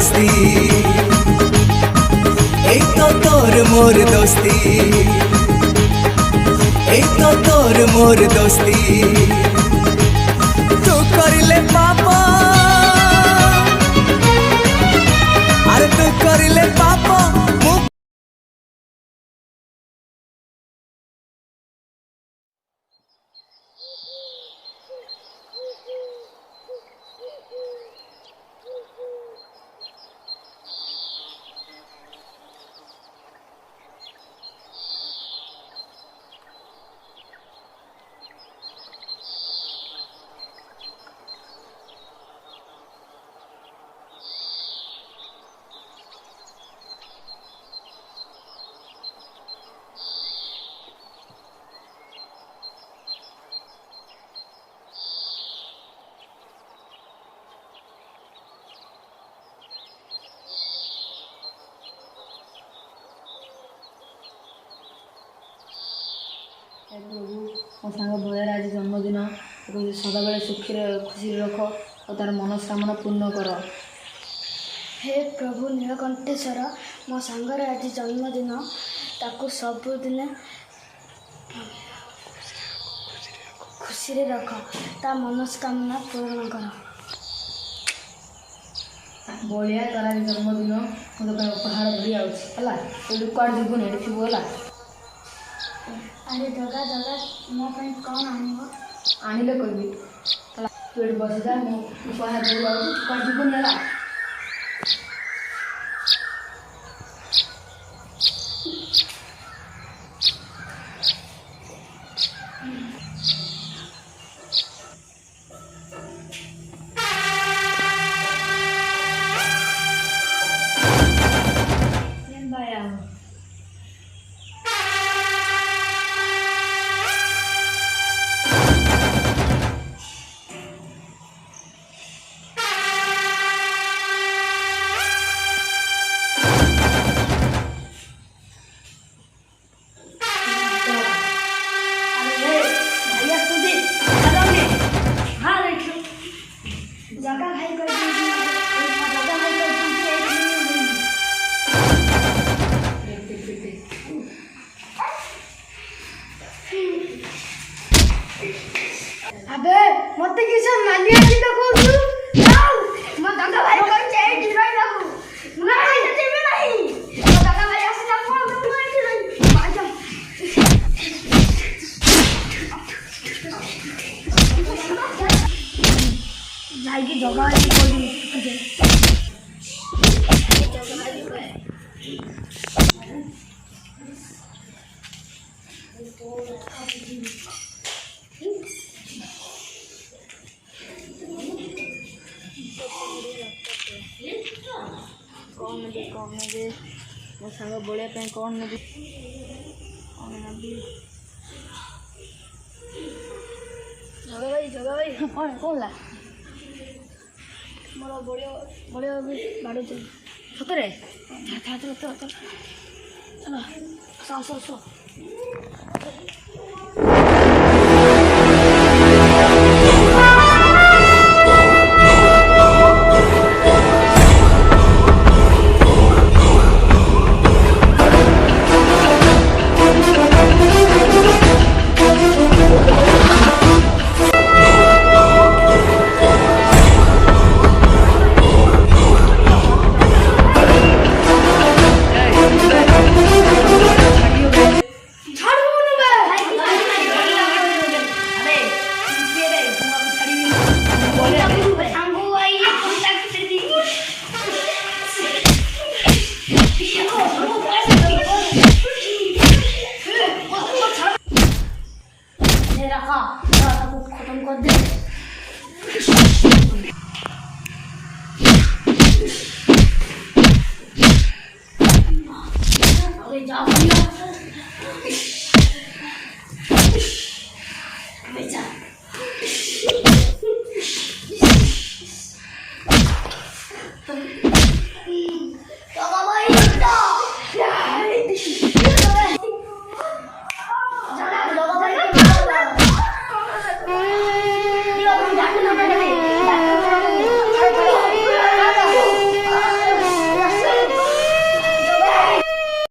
दोस्ती एक तो तोर मोर दोस्ती एक तो तोर मोर दोस्ती तू करिले पापा अरे तू करिले पापा प्रभु मो सांग भयर आज जन्मदिन सदा बेले सुखी खुशी रख और तार मनोकामना पूर्ण कर। हे प्रभु नीलकंठेश्वर मो सांगर आज जन्मदिन ताकू सबुदिन खुशी रख ता मनोकामना पूर्ण कर। बलिया तार आज जन्मदिन मुझे उपहार धरी आला तू कुआड़ जीवन एठी थी बोला अरे जगह जगह मो कौन आनिले कहबी तू ये बस जा मो उपहार धरी आउची कुआड़ जीवन है। अबे मत किसे मानिया की तो कहू जाओ म दादा भाई को चाहिए गिराई लागू नहीं नहीं नहीं म दादा भाई आसे जा फोन में नहीं नहीं भाई जा जाएगी जगह है कोई जगह है कौन ने मो सांग बोलिया कौन ने जगह भाई कौन कौन ला मोर बोलिया बाड़ू सतरे चलो सो खत्म कर दे।